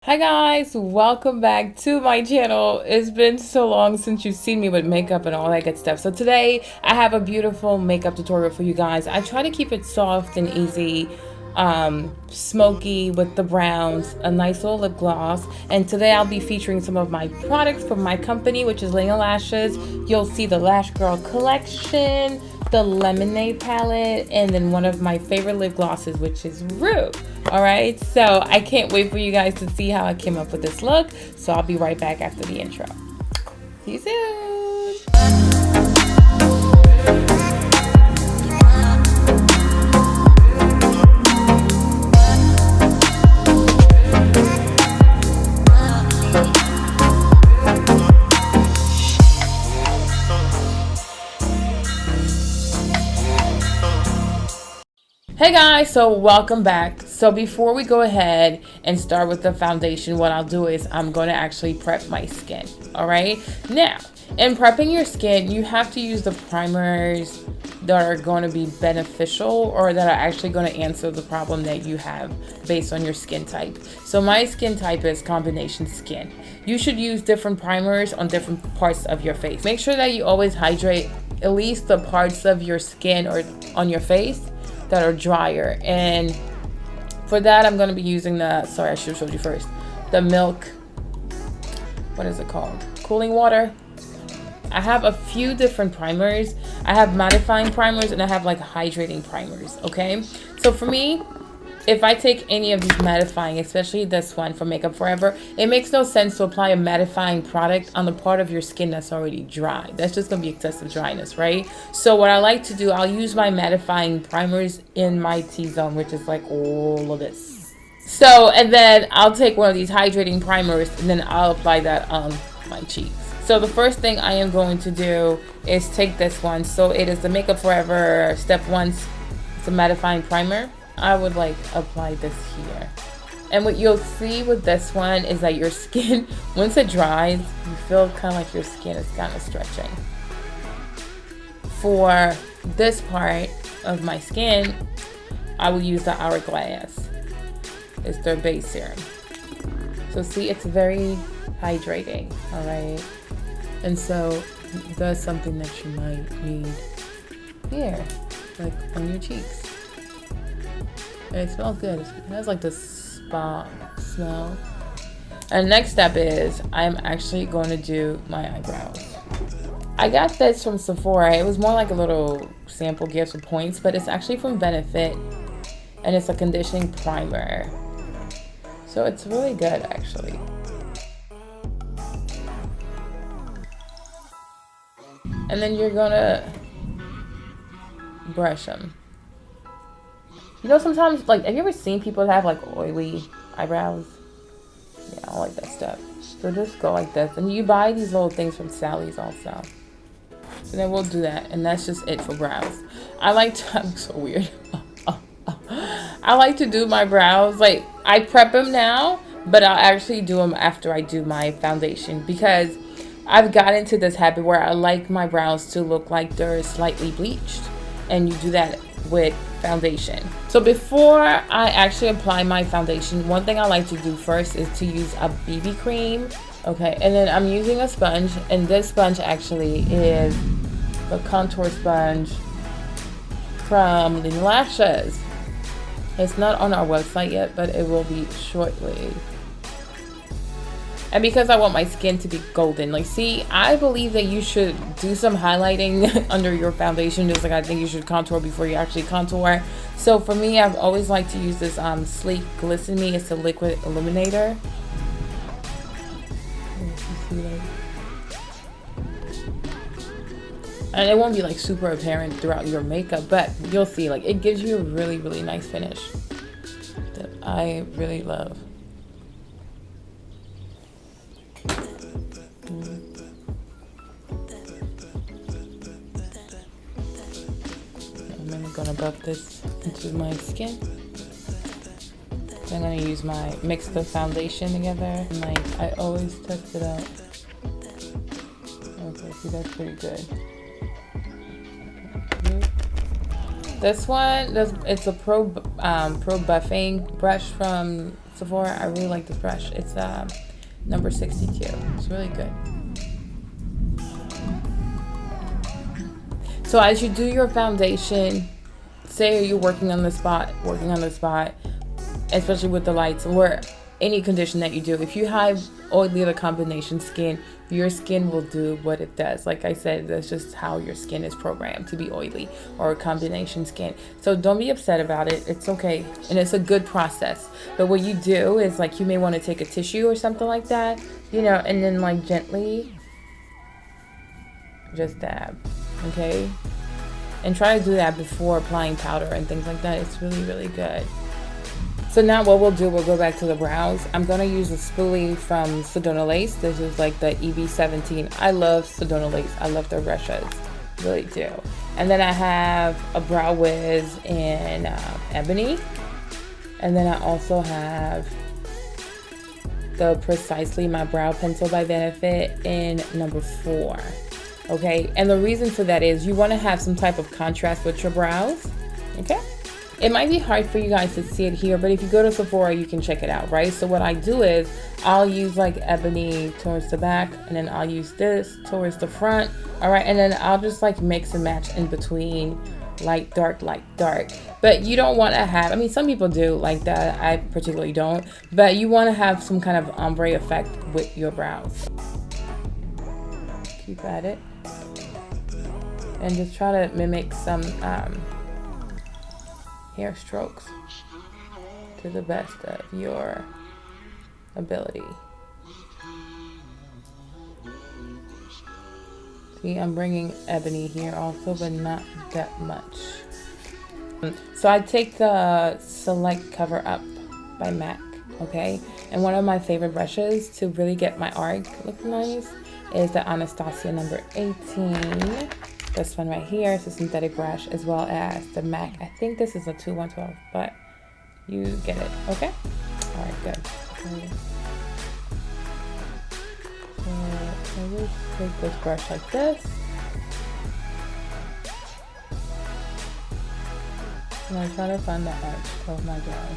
Hi guys, welcome back to my channel. It's been so long since you've seen me with makeup and all that good stuff. So today I have a beautiful makeup tutorial for you guys. I try to keep it soft and easy, smoky with the browns, a nice little lip gloss. And today I'll be featuring some of my products from my company, which is Lena Lashes. You'll see the Lash Girl collection, the Lemonade palette, and then one of my favorite lip glosses, which is Rue. Alright, so I can't wait for you guys to see how I came up with this look. So I'll be right back after the intro. See you soon. Hey guys, so welcome back. So before we go ahead and start with the foundation, what I'll do is I'm going to actually prep my skin. All right, now in prepping your skin, you have to use the primers that are going to be beneficial or that are actually going to answer the problem that you have based on your skin type. So my skin type is combination skin. You should use different primers on different parts of your face. Make sure that you always hydrate at least the parts of your skin or on your face that are drier, and for that I'm going to be using the, sorry, I should have showed you first, the milk, what is it called, cooling water. I have a few different primers. I have mattifying primers and I have like hydrating primers. Okay, so for me, if I take any of these mattifying, especially this one from Makeup Forever, it makes no sense to apply a mattifying product on the part of your skin that's already dry. That's just going to be excessive dryness, right? So what I like to do, I'll use my mattifying primers in my T-zone, which is like all of this. So, and then I'll take one of these hydrating primers and then I'll apply that on my cheeks. So the first thing I am going to do is take this one. So it is the Makeup Forever Step 1. It's a mattifying primer. I would like apply this here, and what you'll see with this one is that your skin, once it dries, you feel kind of like your skin is kind of stretching. For this part of my skin, I will use the Hourglass. It's their base serum. So see, it's very hydrating, all right? And so that's something that you might need here, like on your cheeks. It smells good. It has like this spa smell. And next step is I'm actually going to do my eyebrows. I got this from Sephora. It was more like a little sample gift with points, but it's actually from Benefit, and it's a conditioning primer. So it's really good actually. And then you're gonna brush them. You know, sometimes, like, have you ever seen people that have, like, oily eyebrows? Yeah, I don't like that stuff. So just go like this. And you buy these little things from Sally's also. So then we'll do that. And that's just it for brows. I like to, I'm so weird. I like to do my brows, like, I prep them now, but I'll actually do them after I do my foundation. Because I've got into this habit where I like my brows to look like they're slightly bleached. And you do that with foundation. So before I actually apply my foundation, one thing I like to do first is to use a BB cream. Okay, and then I'm using a sponge, and this sponge actually is the contour sponge from Lena Lashes. It's not on our website yet, but it will be shortly. And because I want my skin to be golden, like, see, I believe that you should do some highlighting under your foundation, just like I think you should contour before you actually contour. So for me, I've always liked to use this Sleek Glisten Me. It's a liquid illuminator. And it won't be like super apparent throughout your makeup, but you'll see, like, it gives you a really, really nice finish that I really love. I'm gonna buff this into my skin. I'm gonna use my mix the foundation together, and like I always test it out. Okay, see, that's pretty good. This one, it's a pro buffing brush from Sephora. I really like this brush. It's number 62. It's really good. So as you do your foundation, say you're working on the spot, especially with the lights or any condition that you do. If you have oily or combination skin, your skin will do what it does. Like I said, that's just how your skin is programmed to be oily or combination skin. So don't be upset about it. It's okay. And it's a good process. But what you do is like you may want to take a tissue or something like that, you know, and then like gently just dab, okay? And try to do that before applying powder and things like that. It's really, really good. So now what we'll do, we'll go back to the brows. I'm going to use a spoolie from Sedona Lace. This is like the EB17. I love Sedona Lace. I love their brushes. Really do. And then I have a Brow Wiz in Ebony. And then I also have the Precisely My Brow Pencil by Benefit in number 4. Okay, and the reason for that is you want to have some type of contrast with your brows. Okay, it might be hard for you guys to see it here, but if you go to Sephora, you can check it out, right? So what I do is I'll use like Ebony towards the back, and then I'll use this towards the front. All right, and then I'll just like mix and match in between light, dark, light, dark. But you don't want to have, I mean, some people do like that. I particularly don't, but you want to have some kind of ombre effect with your brows. Keep at it. And just try to mimic some hair strokes to the best of your ability. See, I'm bringing ebony here also, but not that much. So I take the Select Cover Up by MAC, okay? And one of my favorite brushes to really get my arc look nice is the Anastasia number 18. This one right here is a synthetic brush, as well as the MAC. I think this is a 2112, but you get it, okay? All right, good. Okay. So I just take this brush like this. And I try to find the arch of my brows.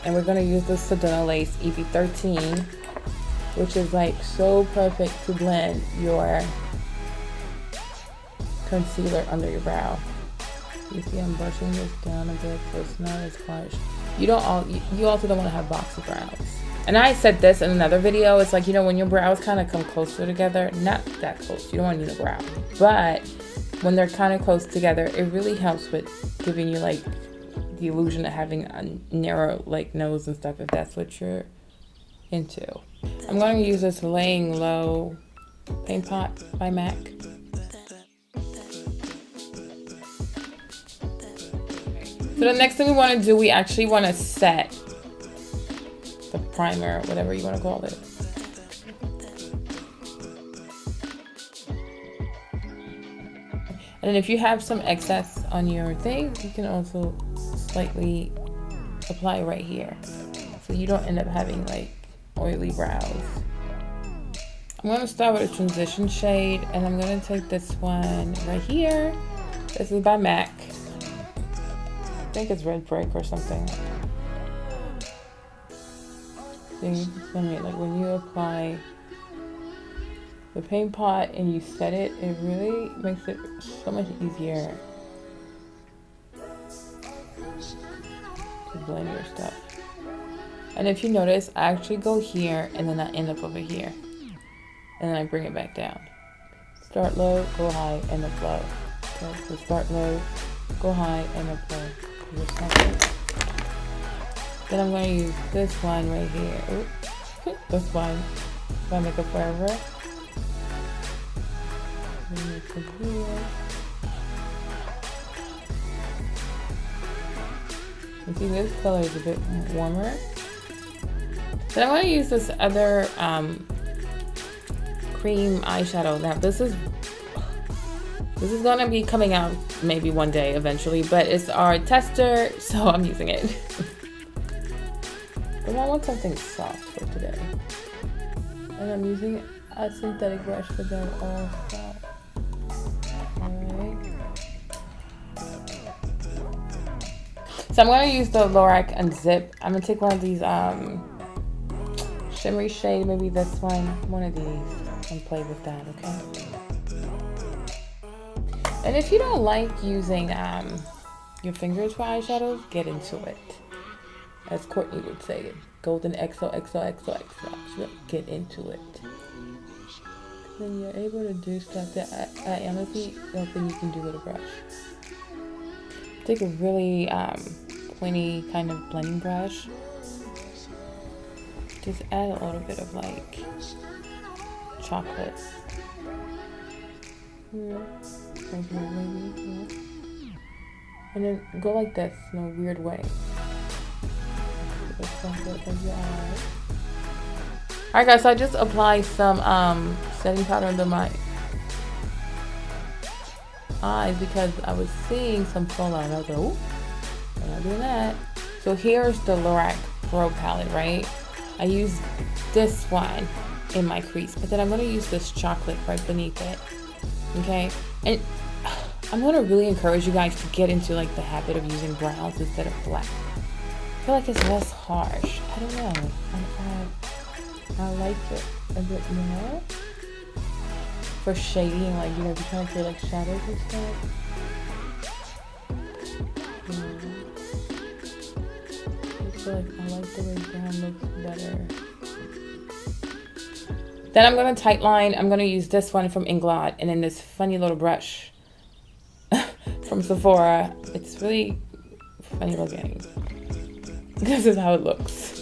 And we're going to use the Sedona Lace EB13, which is like so perfect to blend your concealer under your brow. You see I'm brushing this down a bit so it's not as harsh. You also don't want to have boxy brows. And I said this in another video, it's like, you know, when your brows kind of come closer together, not that close, you don't want to need a brow, but when they're kind of close together, it really helps with giving you like the illusion of having a narrow like nose and stuff, if that's what you're into. I'm going to use this Laying Low Paint Pot by MAC. So the next thing we want to do, we actually want to set the primer, whatever you want to call it. And then if you have some excess on your thing, you can also slightly apply right here, so you don't end up having like oily brows. I'm going to start with a transition shade, and I'm going to take this one right here. This is by MAC. I think it's Red Brick or something. See, like when you apply the paint pot and you set it, it really makes it so much easier to blend your stuff. And if you notice, I actually go here and then I end up over here, and then I bring it back down. Start low, go high, end up low. Okay, so start low, go high, end up low. Then I'm going to use this one right here. Oops. This one by Makeup Forever. You see, this color is a bit warmer. Then I'm going to use this other cream eyeshadow. Now this is going to be coming out maybe one day eventually, but it's our tester, so I'm using it. But I want something soft for today, and I'm using a synthetic brush for that all soft. So I'm going to use the Lorac Unzip. I'm going to take one of these shimmery shade, maybe this one of these, and play with that, okay? And if you don't like using your fingers for eyeshadows, get into it. As Courtney would say, golden XOXOXOXO. Get into it. Then you're able to do stuff that I honestly don't think you can do with a brush. Take a really pointy kind of blending brush. Just add a little bit of like chocolate. Yeah. Right here, maybe. Yeah. And then go like this in a weird way. Alright guys, so I just applied some setting powder under my eyes because I was seeing some fallout and I was like, ooh, I'm not doing that. So here's the Lorac Pro palette, right? I use this one in my crease, but then I'm going to use this chocolate right beneath it, okay? And I'm going to really encourage you guys to get into like the habit of using browns instead of black. I feel like it's less harsh. I don't know. I like it a bit more for shading, like, you know, if you're trying to create like shadows and stuff. I feel like I like the way brown looks better. Then I'm gonna tightline. I'm gonna use this one from Inglot and then this funny little brush from Sephora. It's really funny looking. This is how it looks.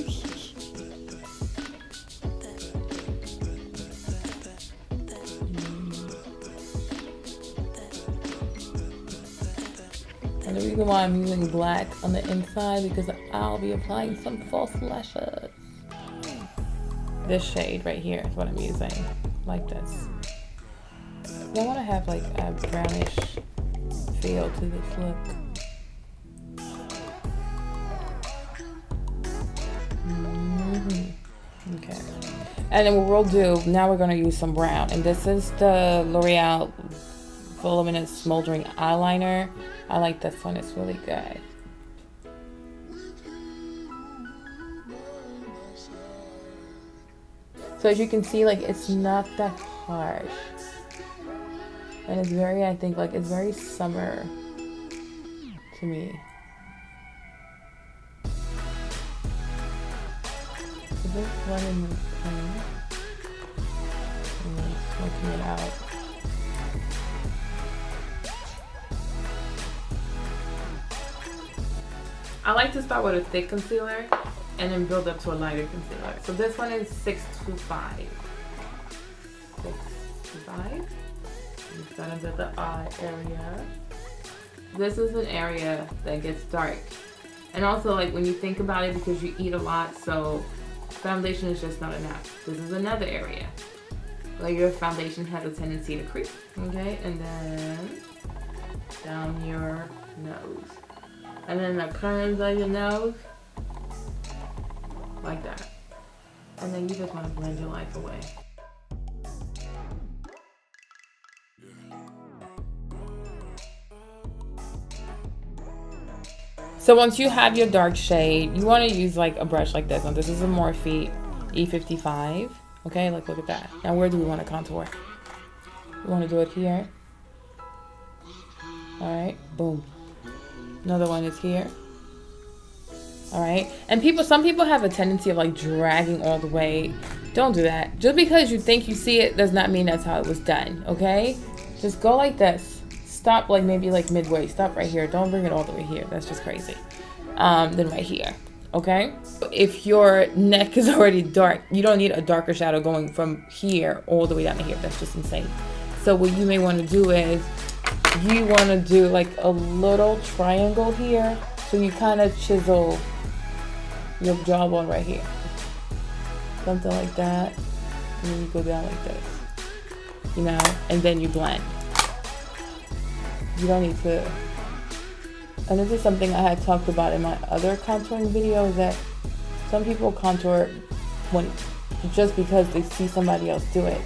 And the reason why I'm using black on the inside because I'll be applying some false lashes. This shade right here is what I'm using, like this. I want to have like a brownish feel to this look. Okay, and then what we'll do now, we're going to use some brown, and this is the L'Oreal Voluminous Smoldering Eyeliner. I like this one, it's really good. So as you can see, like, it's not that harsh, and it's very, I think, like, it's very summer to me. This one in this pink, and then smoking it out. I like to start with a thick concealer and then build up to a lighter concealer. So this one is 625. 625. It's done under the eye area. This is an area that gets dark. And also, like, when you think about it, because you eat a lot, so foundation is just not enough. This is another area. Like, your foundation has a tendency to creep, okay? And then down your nose. And then the corners of your nose, like that. And then you just want to blend your life away. So once you have your dark shade, you want to use like a brush like this one. This is a Morphe E55. Okay, like look at that. Now where do we want to contour? We want to do it here. All right, boom. Another one is here. All right, and some people have a tendency of like dragging all the way. Don't do that. Just because you think you see it does not mean that's how it was done, okay? Just go like this. Stop like maybe like midway. Stop right here. Don't bring it all the way here. That's just crazy. Then right here, okay? If your neck is already dark, you don't need a darker shadow going from here all the way down to here. That's just insane. So what you may want to do is you want to do like a little triangle here. So you kind of chisel your jawbone right here. Something like that. And then you go down like this. You know, and then you blend. You don't need to. And this is something I had talked about in my other contouring video, that some people contour just because they see somebody else do it.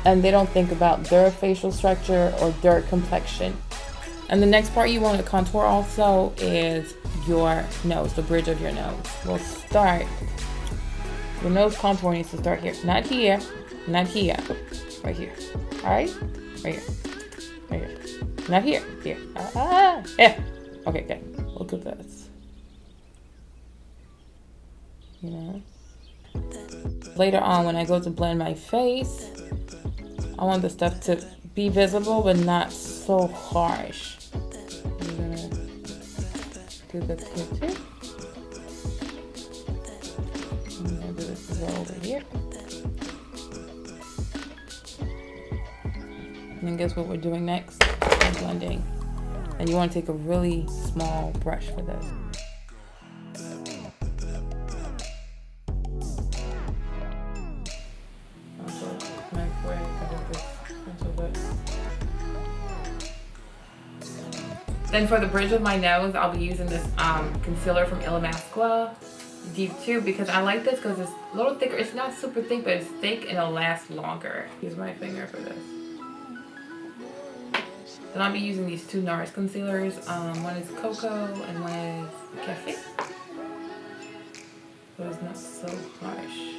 And they don't think about their facial structure or their complexion. And the next part you want to contour also is your nose, the bridge of your nose. We'll start. Your nose contour needs to start here. Not here. Not here. Right here. Alright? Right here. Right here. Not here. Here. Yeah. Okay, good. Look at this. You know? Later on, when I go to blend my face, I want the stuff to be visible, but not so harsh. I'm gonna do this here too. I'm gonna do this as well over here. And then guess what we're doing next? We're blending. And you want to take a really small brush for this. Then for the bridge of my nose, I'll be using this concealer from Illamasqua Deep 2 because I like this because it's a little thicker. It's not super thick, but it's thick and it'll last longer. Use my finger for this. Then I'll be using these two NARS concealers. One is Cocoa and one is Cafe. So it's not so harsh.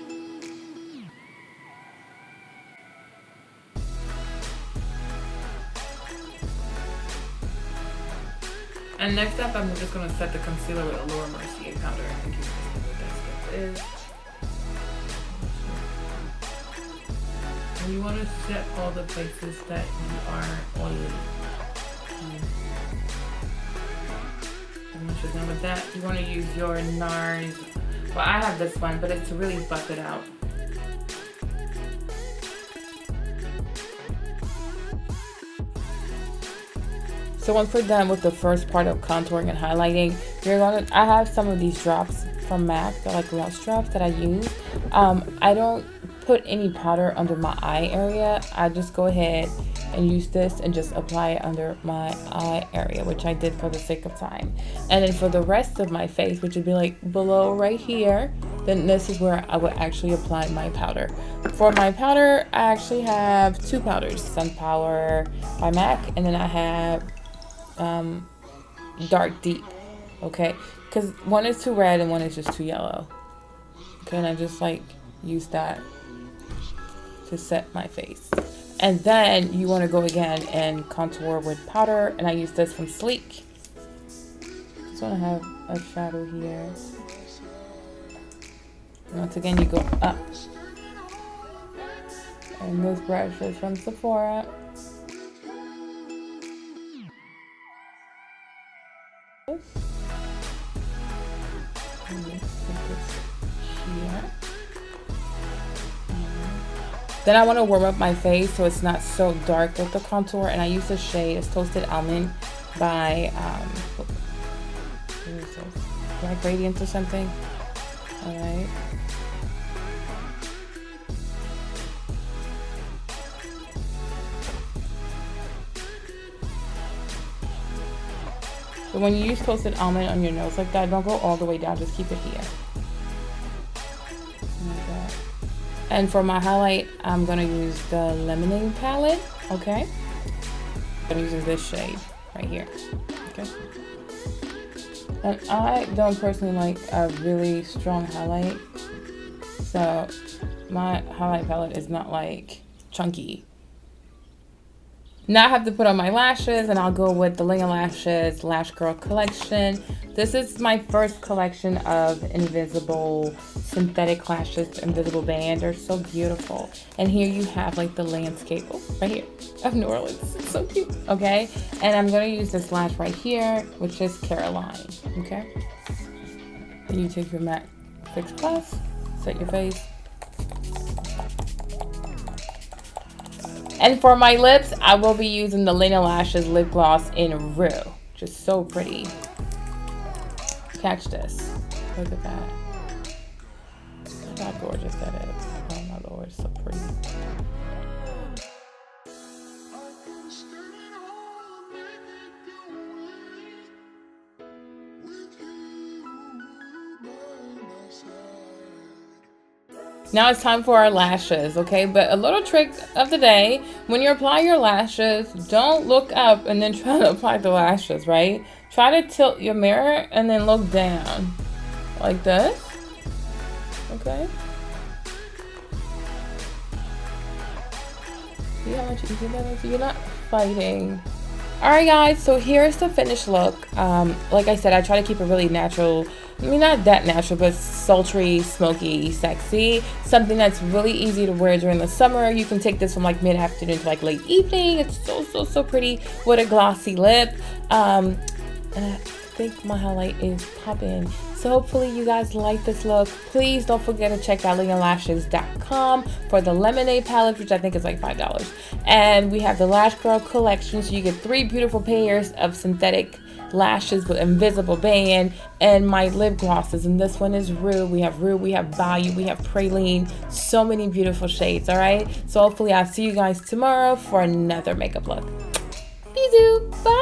And next up, I'm just going to set the concealer with a Laura Mercier powder. I think you guys know what that stuff is. And you want to set all the places that you are oily. And once you're done with that, you want to use your NARS. Well, I have this one, but it's to really buff it out. So once we're done with the first part of contouring and highlighting, I have some of these drops from MAC, they're like gloss drops that I use. I don't put any powder under my eye area. I just go ahead and use this and just apply it under my eye area, which I did for the sake of time. And then for the rest of my face, which would be like below right here, then this is where I would actually apply my powder. For my powder, I actually have two powders, Sun Power by MAC, and then I have Dark Deep, okay? Because one is too red and one is just too yellow. Okay, and I just like use that to set my face. And then you want to go again and contour with powder, and I use this from Sleek. Just want to have a shadow here. Once again, you go up. And this brush is from Sephora. Then I want to warm up my face so it's not so dark with the contour, and I use the shade, it's Toasted Almond by what is this? Black Radiance or something. Alright. But when you use Toasted Almond on your nose like that, don't go all the way down, just keep it here. Like that. And for my highlight, I'm going to use the Lemonade palette, okay? I'm using this shade right here, okay? And I don't personally like a really strong highlight, so my highlight palette is not like chunky. Now I have to put on my lashes, and I'll go with the Linga Lashes Lash Girl collection. This is my first collection of invisible synthetic lashes, invisible band. They're so beautiful. And here you have like the landscape, right here, of New Orleans. It's so cute, okay? And I'm gonna use this lash right here, which is Caroline, okay? Then you take your MAC Fix Plus, set your face. And for my lips, I will be using the Linga Lashes Lip Gloss in Rue. Just so pretty. Catch this. Look at that. Look how gorgeous that is. Oh my lord, it's so pretty. Now it's time for our lashes, okay? But a little trick of the day, when you apply your lashes, don't look up and then try to apply the lashes, right? Try to tilt your mirror and then look down. Like this. Okay? See how much easier that is? You're not fighting. Alright guys, so here's the finished look. Like I said, I try to keep it really natural. I mean, not that natural, but sultry, smoky, sexy. Something that's really easy to wear during the summer. You can take this from like mid-afternoon to like late evening. It's so pretty with a glossy lip. And I think my highlight is popping. So hopefully you guys like this look. Please don't forget to check out leonlashes.com for the lemonade palette, which I think is like $5. And we have the Lash Girl collection, so you get 3 beautiful pairs of synthetic lashes with invisible band, and my lip glosses. And this one is Rue. We have Bayou, we have Praline. So many beautiful shades, all right? So hopefully I'll see you guys tomorrow for another makeup look. Bisous. Bye.